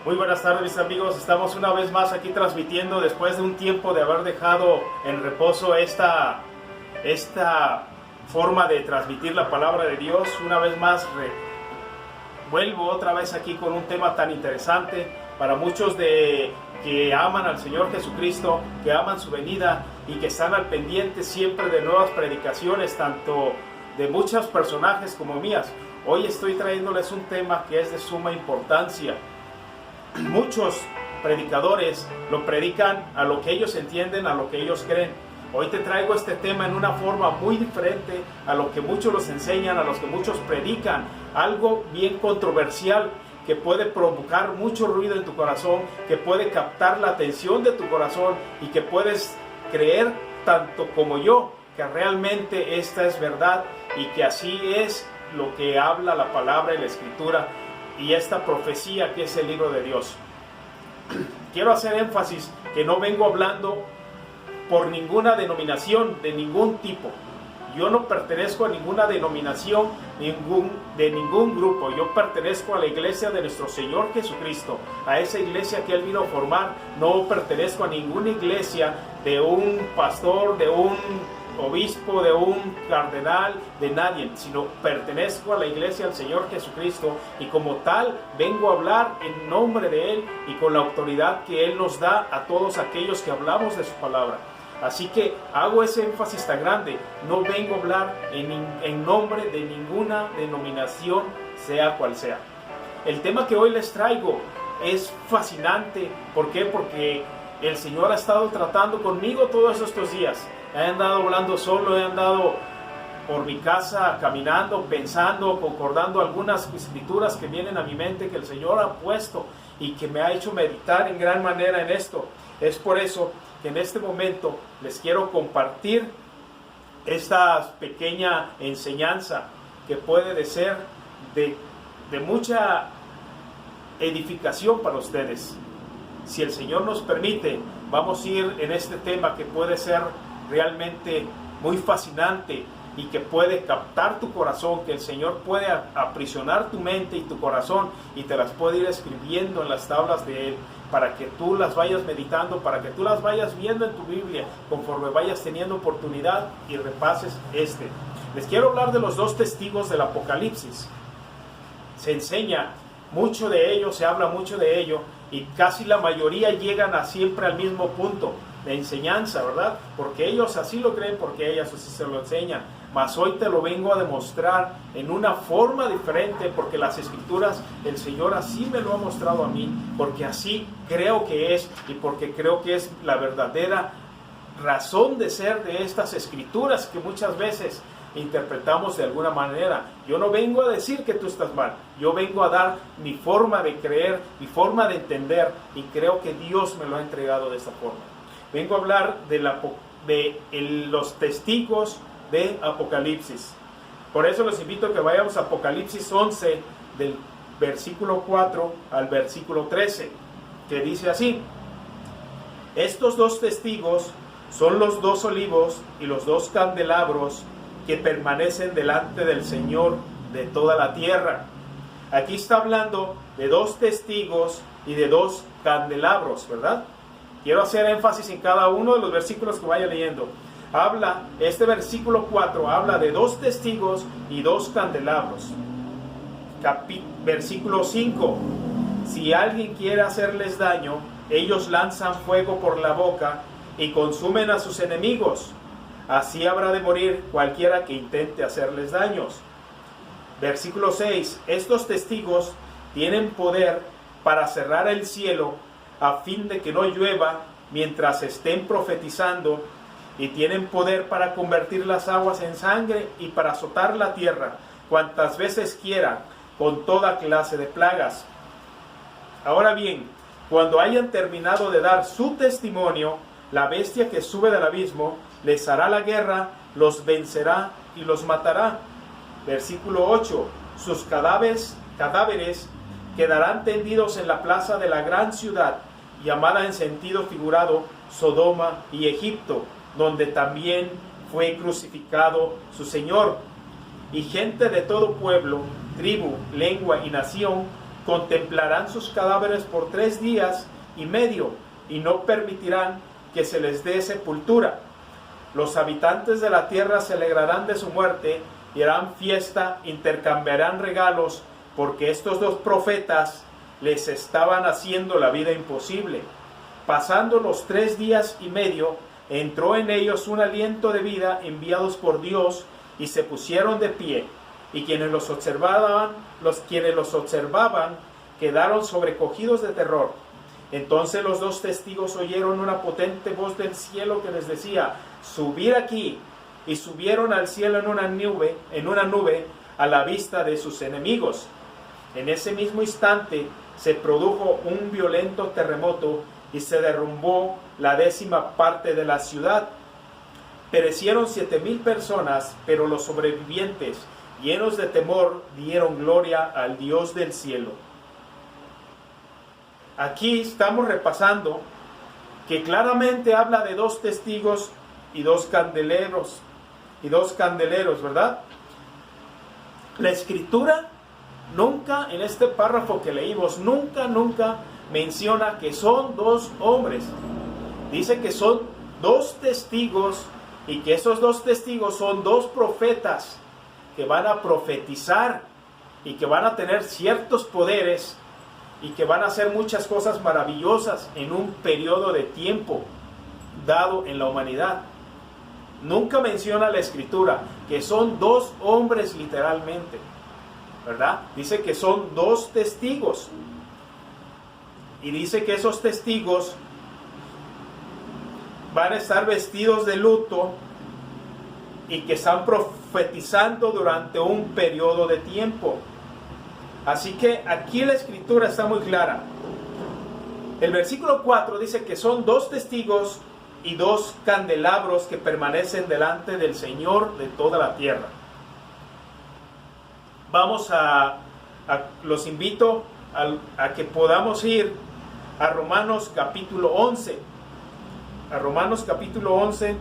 Muy buenas tardes, mis amigos. Estamos una vez más aquí transmitiendo después de un tiempo de haber dejado en reposo esta forma de transmitir la palabra de Dios. Una vez más vuelvo otra vez aquí con un tema tan interesante para muchos que aman al Señor Jesucristo, que aman su venida y que están al pendiente siempre de nuevas predicaciones, tanto de muchos personajes como mías. Hoy estoy trayéndoles un tema que es de suma importancia. Muchos predicadores lo predican a lo que ellos entienden, a lo que ellos creen. Hoy te traigo este tema en una forma muy diferente a lo que muchos los enseñan, a los que muchos predican. Algo bien controversial que puede provocar mucho ruido en tu corazón, que puede captar la atención de tu corazón y que puedes creer tanto como yo que realmente esta es verdad y que así es lo que habla la palabra y la escritura y esta profecía que es el libro de Dios. Quiero hacer énfasis que no vengo hablando por ninguna denominación de ningún tipo. Yo no pertenezco a ninguna denominación de ningún grupo. Yo pertenezco a la iglesia de nuestro Señor Jesucristo, a esa iglesia que Él vino a formar. No pertenezco a ninguna iglesia de un pastor, de un obispo, de un cardenal, de nadie, sino pertenezco a la iglesia del Señor Jesucristo y como tal vengo a hablar en nombre de Él y con la autoridad que Él nos da a todos aquellos que hablamos de su palabra. Así que hago ese énfasis tan grande, no vengo a hablar en nombre de ninguna denominación, sea cual sea. El tema que hoy les traigo es fascinante. ¿Por qué? Porque el Señor ha estado tratando conmigo todos estos días. He andado hablando solo, he andado por mi casa caminando, pensando, concordando algunas escrituras que vienen a mi mente que el Señor ha puesto y que me ha hecho meditar en gran manera en esto. Es por eso que en este momento les quiero compartir esta pequeña enseñanza que puede ser de mucha edificación para ustedes. Si el Señor nos permite, vamos a ir en este tema que puede ser realmente muy fascinante y que puede captar tu corazón, que el Señor puede aprisionar tu mente y tu corazón y te las puede ir escribiendo en las tablas de Él para que tú las vayas meditando, para que tú las vayas viendo en tu Biblia conforme vayas teniendo oportunidad y repases este. Les quiero hablar de los dos testigos del Apocalipsis. Se enseña mucho de ello, se habla mucho de ello y casi la mayoría llegan siempre al mismo punto de enseñanza, ¿verdad? Porque ellos así lo creen, porque ellas así se lo enseñan. Mas hoy te lo vengo a demostrar en una forma diferente, porque las escrituras, el Señor así me lo ha mostrado a mí, porque así creo que es y porque creo que es la verdadera razón de ser de estas escrituras que muchas veces interpretamos de alguna manera. Yo no vengo a decir que tú estás mal, yo vengo a dar mi forma de creer, mi forma de entender y creo que Dios me lo ha entregado de esta forma. Vengo a hablar de los testigos de Apocalipsis. Por eso los invito a que vayamos a Apocalipsis 11 del versículo 4 al versículo 13, que dice así: estos dos testigos son los dos olivos y los dos candelabros que permanecen delante del Señor de toda la tierra. Aquí está hablando de dos testigos y de dos candelabros, ¿verdad? Quiero hacer énfasis en cada uno de los versículos que vaya leyendo. Este versículo 4 habla de dos testigos y dos candelabros. Versículo 5: si alguien quiere hacerles daño, ellos lanzan fuego por la boca y consumen a sus enemigos. Así habrá de morir cualquiera que intente hacerles daños. Versículo 6: estos testigos tienen poder para cerrar el cielo a fin de que no llueva mientras estén profetizando, y tienen poder para convertir las aguas en sangre y para azotar la tierra cuantas veces quieran con toda clase de plagas. Ahora bien, cuando hayan terminado de dar su testimonio, la bestia que sube del abismo les hará la guerra, los vencerá y los matará. Versículo 8: sus cadáveres quedarán tendidos en la plaza de la gran ciudad, llamada en sentido figurado Sodoma y Egipto, donde también fue crucificado su Señor. Y gente de todo pueblo, tribu, lengua y nación contemplarán sus cadáveres por 3 días y medio y no permitirán que se les dé sepultura. Los habitantes de la tierra se alegrarán de su muerte y harán fiesta, intercambiarán regalos, porque estos 2 profetas les estaban haciendo la vida imposible. Pasando los 3 días y medio, entró en ellos un aliento de vida enviados por Dios y se pusieron de pie. Y quienes los observaban quedaron sobrecogidos de terror. Entonces los 2 testigos oyeron una potente voz del cielo que les decía: subid aquí. Y subieron al cielo en una nube a la vista de sus enemigos. En ese mismo instante se produjo un violento terremoto y se derrumbó la 10ª parte de la ciudad. Perecieron 7,000 personas, pero los sobrevivientes, llenos de temor, dieron gloria al Dios del cielo. Aquí estamos repasando que claramente habla de 2 testigos y 2 candeleros, ¿verdad? La escritura nunca, en este párrafo que leímos, nunca menciona que son 2 hombres. Dice que son 2 testigos y que esos 2 testigos son 2 profetas que van a profetizar y que van a tener ciertos poderes y que van a hacer muchas cosas maravillosas en un periodo de tiempo dado en la humanidad. Nunca menciona la escritura que son 2 hombres literalmente, ¿verdad? Dice que son 2 testigos. Y dice que esos testigos van a estar vestidos de luto y que están profetizando durante un periodo de tiempo. Así que aquí la escritura está muy clara. El versículo 4 dice que son 2 testigos y 2 candelabros que permanecen delante del Señor de toda la tierra. Los invito a que podamos ir a Romanos capítulo 11. A Romanos capítulo 11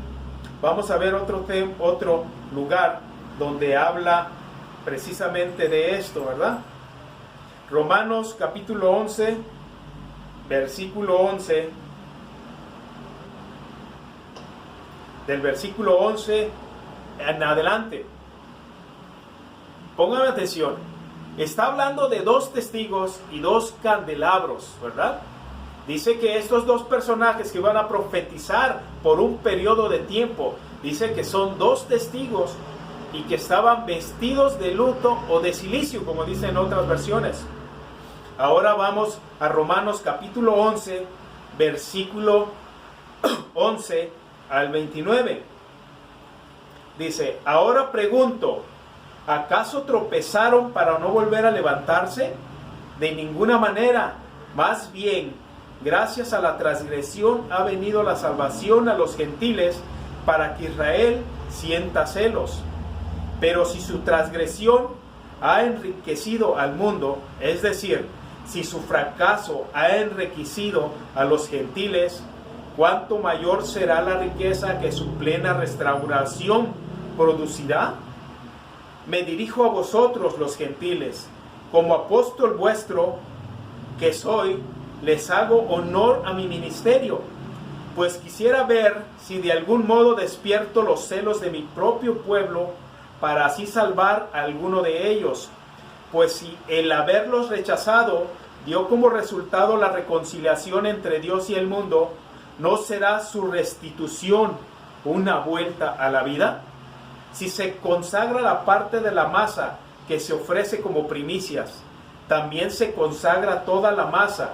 vamos a ver otro lugar donde habla precisamente de esto, ¿verdad? Romanos capítulo 11, versículo 11. Del versículo 11 en adelante. Pónganme atención. Está hablando de 2 testigos y 2 candelabros, ¿verdad? Dice que estos 2 personajes que van a profetizar por un periodo de tiempo, dice que son 2 testigos y que estaban vestidos de luto o de cilicio, como dicen otras versiones. Ahora vamos a Romanos capítulo 11, versículo 11 al 29. Dice: ahora pregunto, ¿acaso tropezaron para no volver a levantarse? De ninguna manera. Más bien, gracias a la transgresión ha venido la salvación a los gentiles, para que Israel sienta celos. Pero si su transgresión ha enriquecido al mundo, es decir, si su fracaso ha enriquecido a los gentiles, ¿cuánto mayor será la riqueza que su plena restauración producirá? Me dirijo a vosotros, los gentiles, como apóstol vuestro que soy, les hago honor a mi ministerio, pues quisiera ver si de algún modo despierto los celos de mi propio pueblo, para así salvar a alguno de ellos. Pues si el haberlos rechazado dio como resultado la reconciliación entre Dios y el mundo, ¿no será su restitución una vuelta a la vida? Si se consagra la parte de la masa que se ofrece como primicias, también se consagra toda la masa.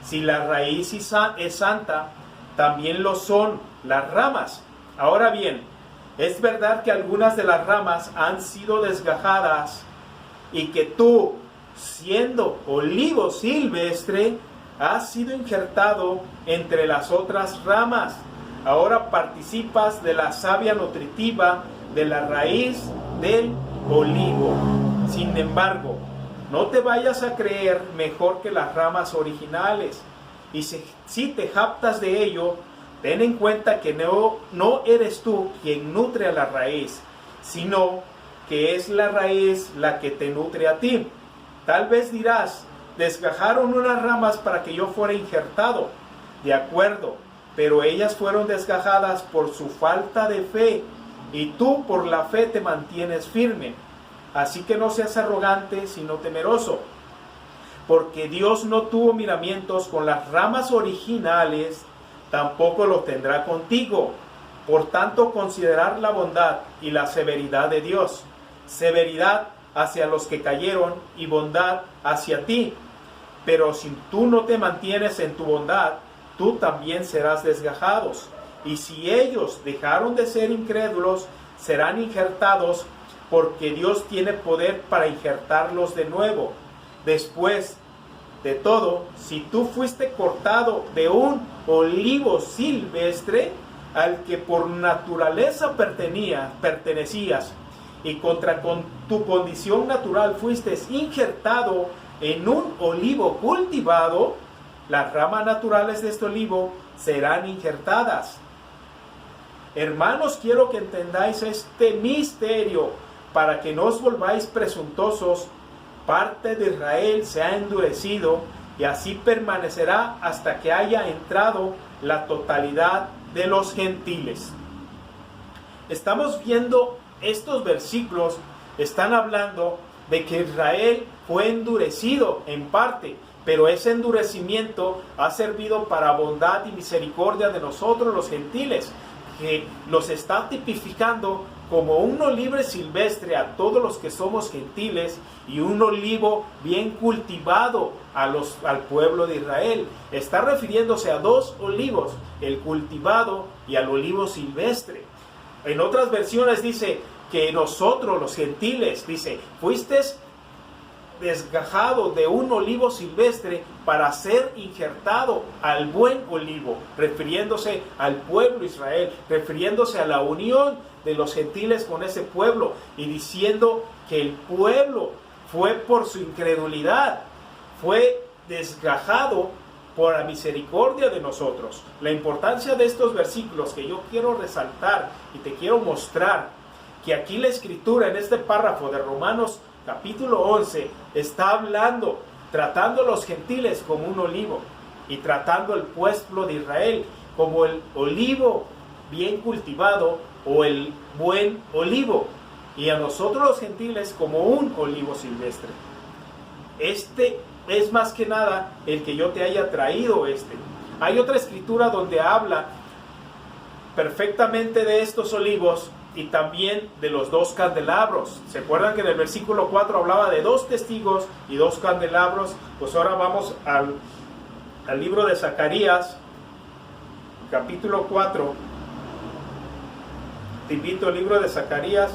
Si la raíz es santa, también lo son las ramas. Ahora bien, es verdad que algunas de las ramas han sido desgajadas y que tú, siendo olivo silvestre, has sido injertado entre las otras ramas. Ahora participas de la savia nutritiva de la raíz del olivo. Sin embargo, no te vayas a creer mejor que las ramas originales. Y si te jactas de ello, ten en cuenta que no eres tú quien nutre a la raíz, sino que es la raíz la que te nutre a ti. Tal vez dirás, desgajaron unas ramas para que yo fuera injertado. De acuerdo, pero ellas fueron desgajadas por su falta de fe, y tú por la fe te mantienes firme. Así que no seas arrogante, sino temeroso, porque Dios no tuvo miramientos con las ramas originales, tampoco lo tendrá contigo. Por tanto, considerar la bondad y la severidad de Dios, severidad hacia los que cayeron y bondad hacia ti. Pero si tú no te mantienes en tu bondad, tú también serás desgajados. Y si ellos dejaron de ser incrédulos, serán injertados, porque Dios tiene poder para injertarlos de nuevo. Después de todo, si tú fuiste cortado de un olivo silvestre, al que por naturaleza pertenecías, y con tu condición natural fuiste injertado en un olivo cultivado, las ramas naturales de este olivo serán injertadas. Hermanos, quiero que entendáis este misterio, para que no os volváis presuntuosos. Parte de Israel se ha endurecido, y así permanecerá hasta que haya entrado la totalidad de los gentiles. Estamos viendo estos versículos, están hablando de que Israel fue endurecido en parte, pero ese endurecimiento ha servido para bondad y misericordia de nosotros los gentiles, que los está tipificando como un olivo silvestre a todos los que somos gentiles, y un olivo bien cultivado al pueblo de Israel. Está refiriéndose a dos olivos, el cultivado y al olivo silvestre. En otras versiones dice que nosotros los gentiles, dice, fuiste desgajado de un olivo silvestre para ser injertado al buen olivo, refiriéndose al pueblo Israel, refiriéndose a la unión de los gentiles con ese pueblo, y diciendo que el pueblo fue por su incredulidad, fue desgajado por la misericordia de nosotros. La importancia de estos versículos que yo quiero resaltar y te quiero mostrar, que aquí la escritura en este párrafo de Romanos capítulo 11 está hablando, tratando a los gentiles como un olivo, y tratando al pueblo de Israel como el olivo bien cultivado o el buen olivo, y a nosotros los gentiles como un olivo silvestre. Este es más que nada el que yo te haya traído este. Hay otra escritura donde habla perfectamente de estos olivos y también de los dos candelabros. ¿Se acuerdan que en el versículo 4 hablaba de dos testigos y dos candelabros? Pues ahora vamos al libro de Zacarías, capítulo 4. Te invito al libro de Zacarías,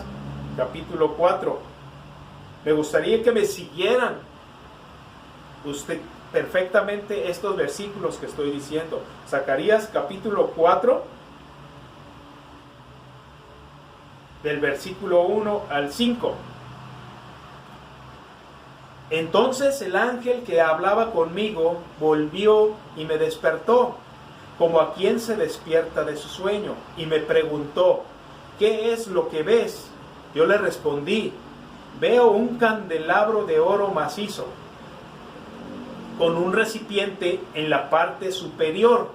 capítulo 4. Me gustaría que me siguieran usted perfectamente estos versículos que estoy diciendo. Zacarías, capítulo 4, del versículo 1 al 5. Entonces el ángel que hablaba conmigo volvió y me despertó, como a quien se despierta de su sueño, y me preguntó: ¿qué es lo que ves? Yo le respondí: veo un candelabro de oro macizo, con un recipiente en la parte superior.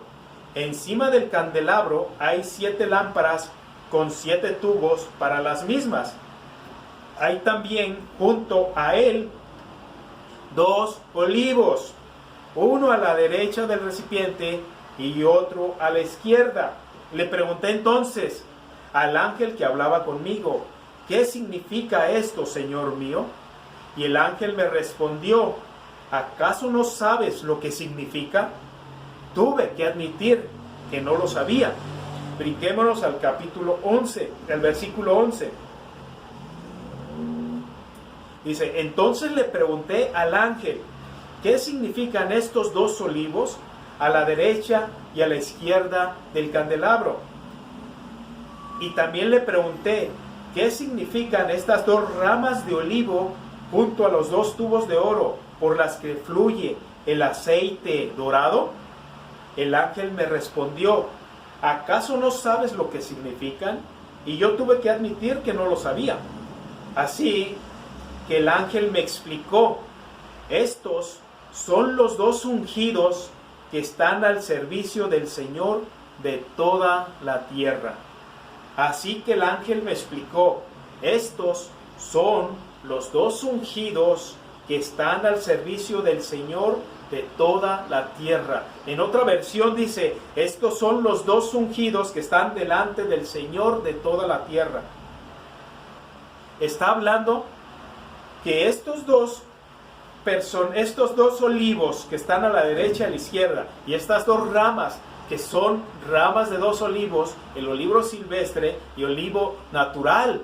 Encima del candelabro hay 7 lámparas con 7 tubos para las mismas. Hay también junto a él 2 olivos, uno a la derecha del recipiente y otro a la izquierda. Le pregunté entonces al ángel que hablaba conmigo: ¿qué significa esto, Señor mío? Y el ángel me respondió: ¿acaso no sabes lo que significa? Tuve que admitir que no lo sabía. Brinquémonos al capítulo 11, el versículo 11. Dice: entonces le pregunté al ángel: ¿qué significan estos 2 olivos a la derecha y a la izquierda del candelabro? Y también le pregunté: ¿qué significan estas 2 ramas de olivo junto a los 2 tubos de oro por las que fluye el aceite dorado? El ángel me respondió: ¿acaso no sabes lo que significan? Y yo tuve que admitir que no lo sabía. Así que el ángel me explicó: estos son los dos ungidos que están al servicio del Señor de toda la tierra. Así que el ángel me explicó, estos son los dos ungidos que están al servicio del Señor de toda la tierra. En otra versión dice, estos son los dos ungidos que están delante del Señor de toda la tierra. Está hablando que estos dos olivos que están a la derecha y a la izquierda, y estas dos ramas que son ramas de dos olivos, el olivo silvestre y olivo natural,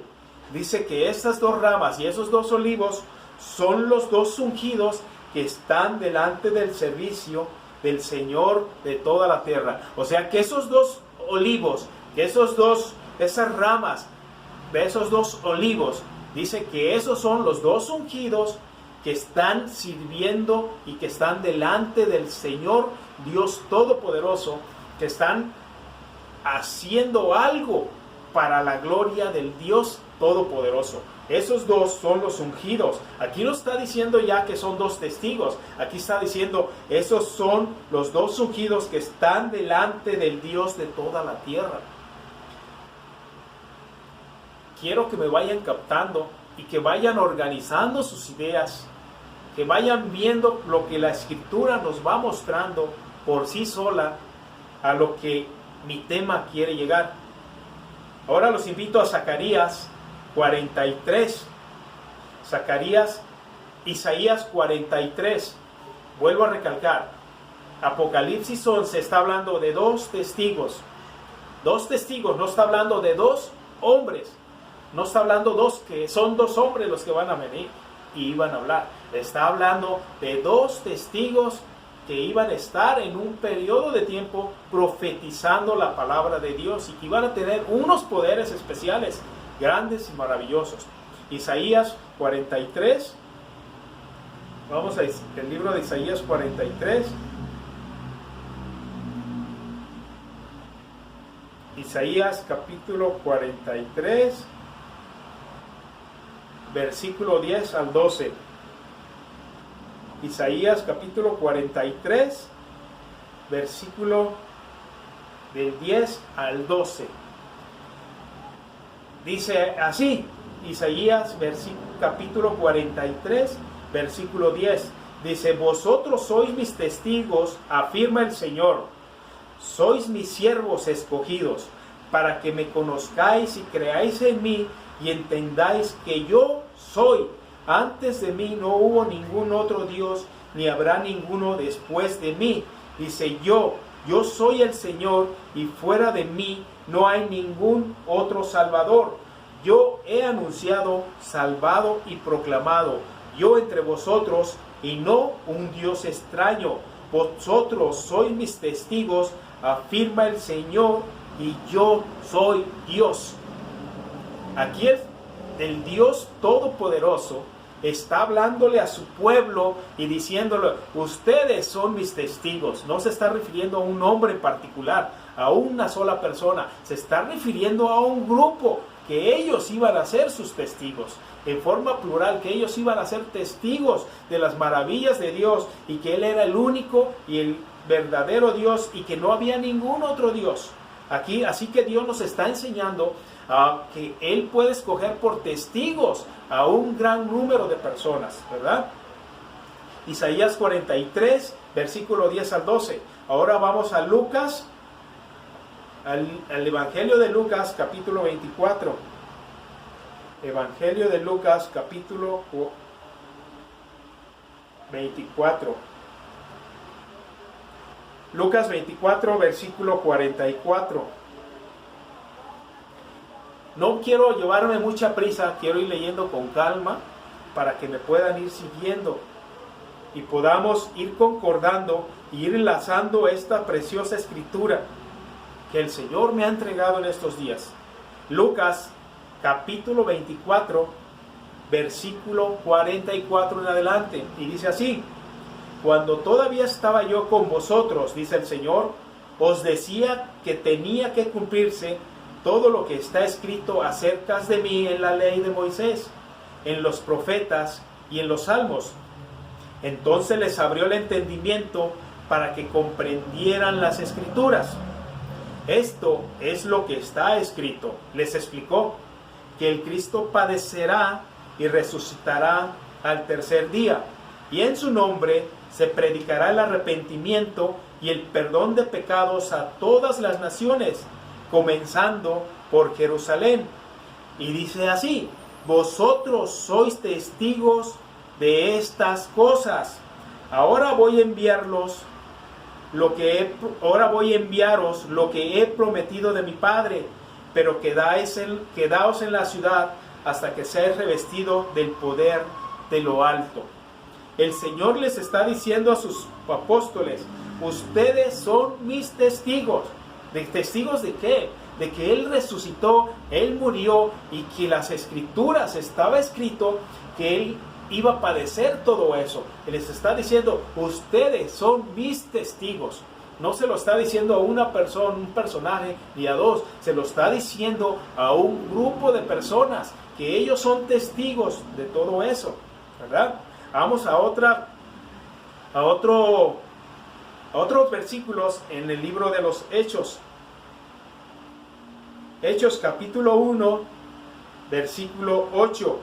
dice que estas dos ramas y esos dos olivos son los dos ungidos que están delante del servicio del Señor de toda la tierra. O sea que esos dos olivos, que esas ramas de esos dos olivos, dice que esos son los dos ungidos que están sirviendo y que están delante del Señor Dios Todopoderoso, que están haciendo algo para la gloria del Dios Todopoderoso. Esos dos son los ungidos. Aquí no está diciendo ya que son dos testigos. Aquí está diciendo, esos son los dos ungidos que están delante del Dios de toda la tierra. Quiero que me vayan captando y que vayan organizando sus ideas, que vayan viendo lo que la Escritura nos va mostrando por sí sola a lo que mi tema quiere llegar. Ahora los invito a Zacarías 43. Isaías 43. Vuelvo a recalcar. Apocalipsis 11 está hablando de dos testigos. Dos testigos, no está hablando de dos hombres. No está hablando que son dos hombres los que van a venir y iban a hablar. Está hablando de dos testigos que iban a estar en un periodo de tiempo profetizando la palabra de Dios y que iban a tener unos poderes especiales, grandes y maravillosos. Isaías 43. Vamos al libro de Isaías 43. Isaías capítulo 43. Versículo 10 al 12. Isaías capítulo 43, versículo del 10 al 12. Dice así, Isaías capítulo 43, versículo 10. Dice, vosotros sois mis testigos, afirma el Señor. Sois mis siervos escogidos, para que me conozcáis y creáis en mí y entendáis que yo soy. Antes de mí no hubo ningún otro Dios, ni habrá ninguno después de mí. Dice yo soy el Señor, y fuera de mí no hay ningún otro Salvador. Yo he anunciado, salvado y proclamado, yo entre vosotros, y no un Dios extraño. Vosotros sois mis testigos, afirma el Señor, y yo soy Dios. Aquí el Dios Todopoderoso está hablándole a su pueblo y diciéndole, ustedes son mis testigos. No se está refiriendo a un hombre en particular, a una sola persona. Se está refiriendo a un grupo que ellos iban a ser sus testigos, en forma plural, que ellos iban a ser testigos de las maravillas de Dios y que Él era el único y el verdadero Dios y que no había ningún otro Dios. Aquí, así que Dios nos está enseñando que Él puede escoger por testigos a un gran número de personas, ¿verdad? Isaías 43, versículo 10 al 12. Ahora vamos a Lucas, al Evangelio de Lucas, capítulo 24. Evangelio de Lucas, capítulo 24. Lucas 24, versículo 44. No quiero llevarme mucha prisa, quiero ir leyendo con calma para que me puedan ir siguiendo y podamos ir concordando y ir enlazando esta preciosa escritura que el Señor me ha entregado en estos días. Lucas capítulo 24, versículo 44 en adelante, y dice así: cuando todavía estaba yo con vosotros, dice el Señor, os decía que tenía que cumplirse todo lo que está escrito acerca de mí en la ley de Moisés, en los profetas y en los salmos. Entonces les abrió el entendimiento para que comprendieran las Escrituras. Esto es lo que está escrito. Les explicó que el Cristo padecerá y resucitará al tercer día, y en su nombre se predicará el arrepentimiento y el perdón de pecados a todas las naciones, comenzando por Jerusalén. Y dice así: vosotros sois testigos de estas cosas. Ahora voy a enviaros lo que he prometido de mi Padre, pero quedaos en la ciudad hasta que seáis revestido del poder de lo alto. El Señor les está diciendo a sus apóstoles: ustedes son mis testigos. ¿Testigos de qué? De que Él resucitó, Él murió, y que las Escrituras estaba escrito que Él iba a padecer todo eso. Él les está diciendo: ustedes son mis testigos. No se lo está diciendo a una persona, un personaje, ni a dos. Se lo está diciendo a un grupo de personas, que ellos son testigos de todo eso, ¿verdad? Vamos a otros versículos en el libro de los Hechos. Hechos capítulo 1, versículo 8.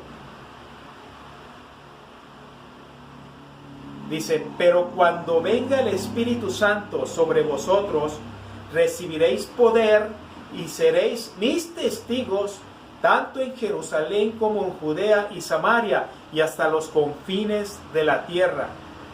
Dice: pero cuando venga el Espíritu Santo sobre vosotros, recibiréis poder y seréis mis testigos, tanto en Jerusalén como en Judea y Samaria, y hasta los confines de la tierra.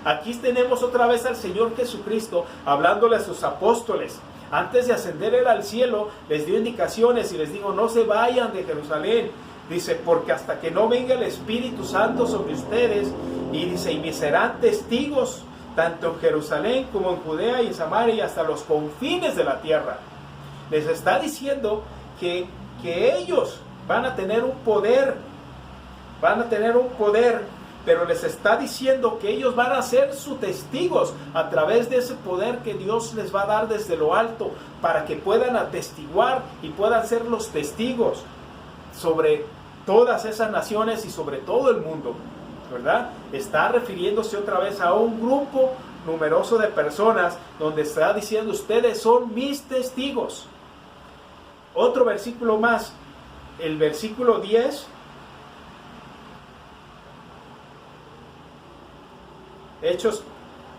Aquí tenemos otra vez al Señor Jesucristo hablándole a sus apóstoles. Antes de ascender Él al cielo, les dio indicaciones y les dijo: no se vayan de Jerusalén. Dice: porque hasta que no venga el Espíritu Santo sobre ustedes, y dice: y me serán testigos tanto en Jerusalén como en Judea y en Samaria y hasta los confines de la tierra. Les está diciendo que ellos van a tener un poder, pero les está diciendo que ellos van a ser sus testigos a través de ese poder que Dios les va a dar desde lo alto, para que puedan atestiguar y puedan ser los testigos sobre todas esas naciones y sobre todo el mundo, ¿verdad? Está refiriéndose otra vez a un grupo numeroso de personas, donde está diciendo: ustedes son mis testigos. Otro versículo más, el versículo 10. Hechos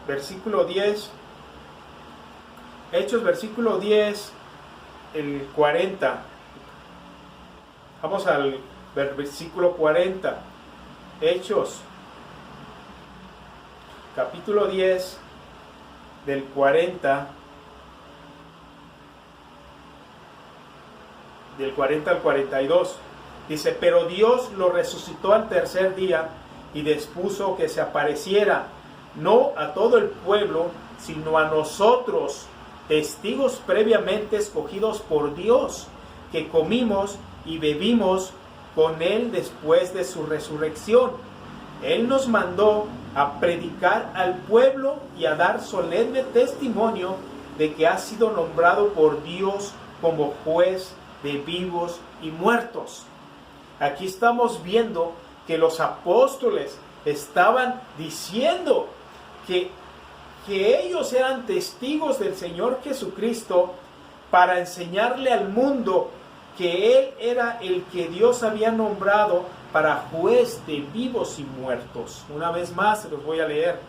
versículo 10, el 40. Vamos al versículo 40. Hechos capítulo 10, del 40, del 40 al 42. Dice: pero Dios lo resucitó al tercer día y dispuso que se apareciera, no a todo el pueblo, sino a nosotros, testigos previamente escogidos por Dios, que comimos y bebimos con Él después de su resurrección. Él nos mandó a predicar al pueblo y a dar solemne testimonio de que ha sido nombrado por Dios como juez de vivos y muertos. Aquí estamos viendo que los apóstoles estaban diciendo que ellos eran testigos del Señor Jesucristo, para enseñarle al mundo que Él era el que Dios había nombrado para juez de vivos y muertos. Una vez más se los voy a leer.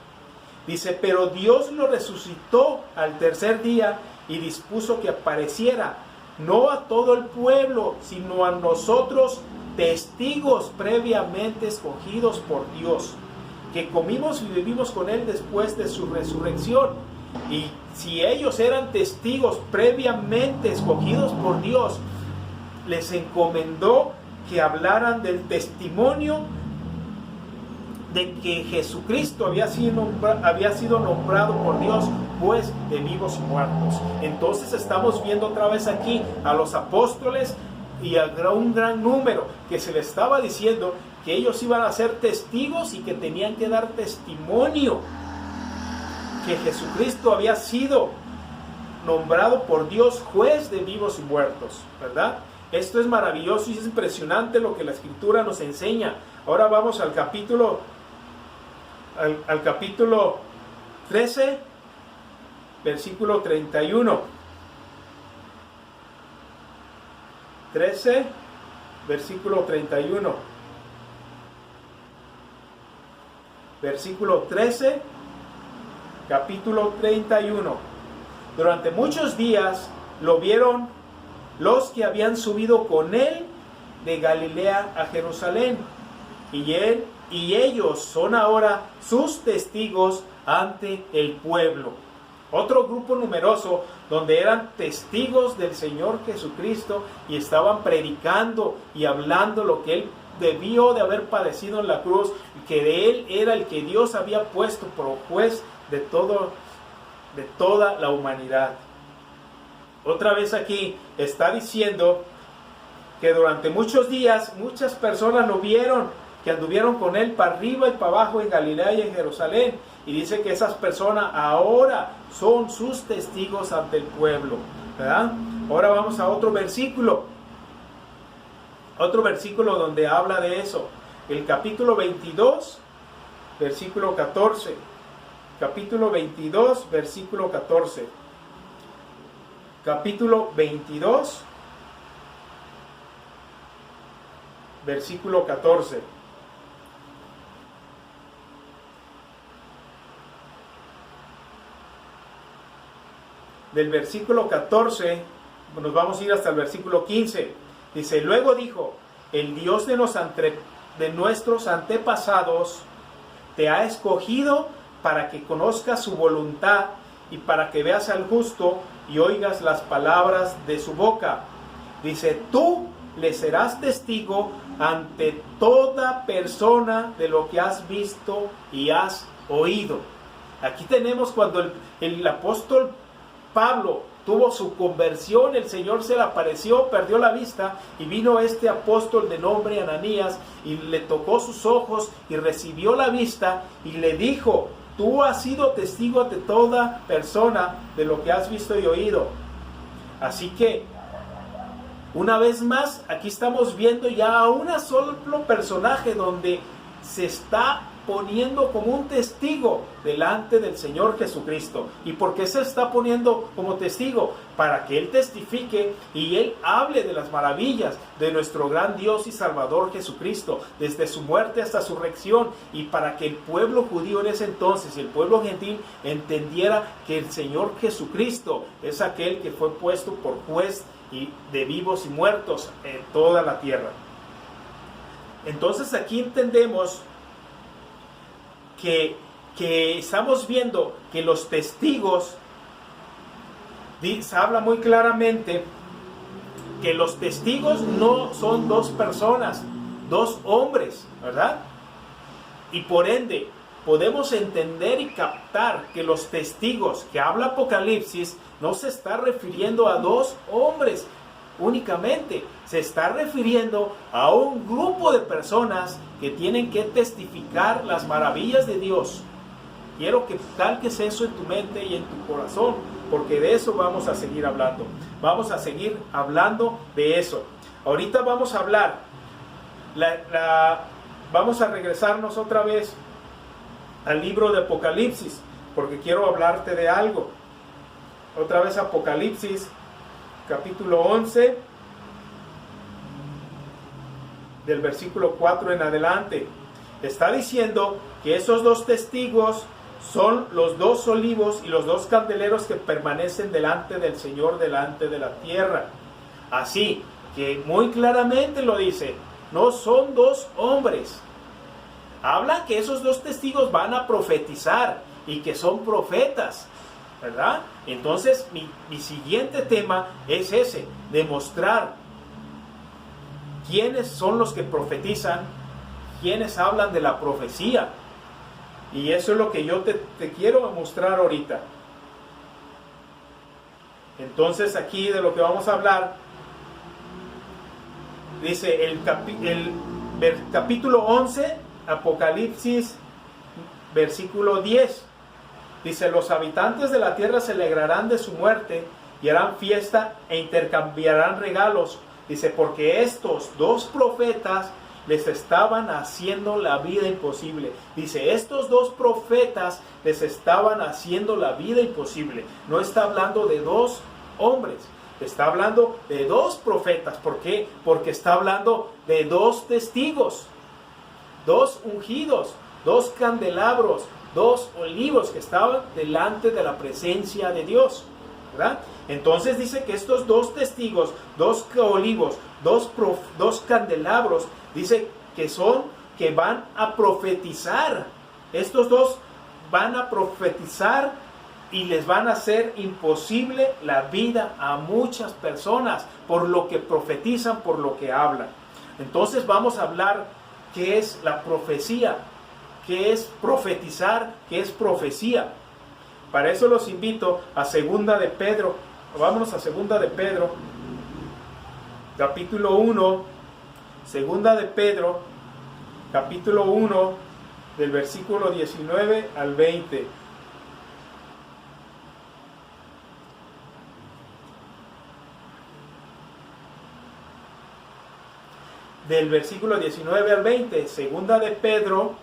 Dice: pero Dios lo resucitó al tercer día y dispuso que apareciera, no a todo el pueblo, sino a nosotros, testigos previamente escogidos por Dios, que comimos y vivimos con Él después de su resurrección. Y si ellos eran testigos previamente escogidos por Dios, les encomendó que hablaran del testimonio de que Jesucristo había sido nombrado por Dios juez de vivos y muertos. Entonces estamos viendo otra vez aquí a los apóstoles y a un gran número que se les estaba diciendo que ellos iban a ser testigos y que tenían que dar testimonio que Jesucristo había sido nombrado por Dios juez de vivos y muertos, ¿verdad? Esto es maravilloso y es impresionante lo que la Escritura nos enseña. Ahora vamos al capítulo al capítulo 13, versículo 31. 13, versículo 31. Versículo 13, capítulo 31. Durante muchos días lo vieron los que habían subido con él de Galilea a Jerusalén, y ellos son ahora sus testigos ante el pueblo. Otro grupo numeroso donde eran testigos del Señor Jesucristo y estaban predicando y hablando lo que él debió de haber padecido en la cruz, y que de él era el que Dios había puesto por juez de toda la humanidad. Otra vez aquí está diciendo que durante muchos días muchas personas lo vieron, que anduvieron con él para arriba y para abajo en Galilea y en Jerusalén. Y dice que esas personas ahora son sus testigos ante el pueblo, ¿verdad? Ahora vamos a otro versículo donde habla de eso. El capítulo 22, versículo 14. Capítulo 22, versículo 14. Capítulo 22, versículo 14. Del versículo 14 nos vamos a ir hasta el versículo 15. Dice: luego dijo, el Dios de nuestros antepasados te ha escogido para que conozcas su voluntad y para que veas al justo y oigas las palabras de su boca. Dice: tú le serás testigo ante toda persona de lo que has visto y has oído. Aquí tenemos cuando el apóstol Pablo tuvo su conversión, el Señor se le apareció, perdió la vista, y vino este apóstol de nombre Ananías y le tocó sus ojos y recibió la vista y le dijo: tú has sido testigo ante toda persona de lo que has visto y oído. Así que, una vez más, aquí estamos viendo ya a un solo personaje donde se está poniendo como un testigo delante del Señor Jesucristo. ¿Y por qué se está poniendo como testigo? Para que Él testifique y Él hable de las maravillas de nuestro gran Dios y Salvador Jesucristo, desde su muerte hasta su resurrección, y para que el pueblo judío en ese entonces y el pueblo gentil entendiera que el Señor Jesucristo es aquel que fue puesto por juez y de vivos y muertos en toda la tierra. Entonces aquí entendemos que estamos viendo que los testigos, se habla muy claramente que los testigos no son dos personas, dos hombres, ¿verdad? Y por ende podemos entender y captar que los testigos que habla Apocalipsis no se está refiriendo a dos hombres únicamente, se está refiriendo a un grupo de personas que tienen que testificar las maravillas de Dios. Quiero que calques eso en tu mente y en tu corazón, porque de eso vamos a seguir hablando. Vamos a seguir hablando de eso. Ahorita vamos a hablar, vamos a regresarnos otra vez al libro de Apocalipsis, porque quiero hablarte de algo. Otra vez Apocalipsis, capítulo 11, del versículo 4 en adelante. Está diciendo que esos dos testigos son los dos olivos y los dos candeleros que permanecen delante del Señor, delante de la tierra. Así que muy claramente lo dice, no son dos hombres. Habla que esos dos testigos van a profetizar y que son profetas, ¿verdad? Entonces mi siguiente tema es ese, demostrar quiénes son los que profetizan, quiénes hablan de la profecía. Y eso es lo que yo te quiero mostrar ahorita. Entonces aquí de lo que vamos a hablar, dice el capítulo 11, Apocalipsis, versículo 10. Dice: los habitantes de la tierra se alegrarán de su muerte y harán fiesta e intercambiarán regalos. Dice: porque estos dos profetas les estaban haciendo la vida imposible. Dice, estos dos profetas les estaban haciendo la vida imposible. No está hablando de dos hombres, está hablando de dos profetas. ¿Por qué? Porque está hablando de dos testigos, dos ungidos, dos candelabros, dos olivos que estaban delante de la presencia de Dios, ¿verdad? Entonces dice que estos dos testigos, dos olivos, dos candelabros, dice que van a profetizar. Estos dos van a profetizar y les van a hacer imposible la vida a muchas personas por lo que profetizan, por lo que hablan. Entonces vamos a hablar qué es la profecía, qué es profetizar, qué es profecía. Para eso los invito a Segunda de Pedro. Vámonos a Segunda de Pedro, capítulo 1. Segunda de Pedro, capítulo 1, del versículo 19 al 20. Del versículo 19 al 20, Segunda de Pedro,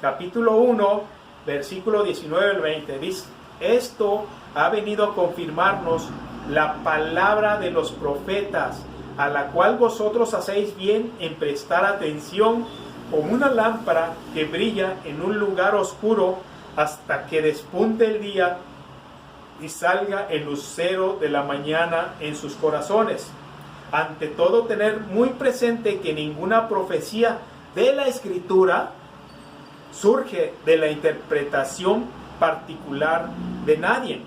capítulo 1, versículo 19 al 20. Dice, esto ha venido a confirmarnos la palabra de los profetas, a la cual vosotros hacéis bien en prestar atención, como una lámpara que brilla en un lugar oscuro hasta que despunte el día y salga el lucero de la mañana en sus corazones. Ante todo, tener muy presente que ninguna profecía de la Escritura surge de la interpretación particular de nadie.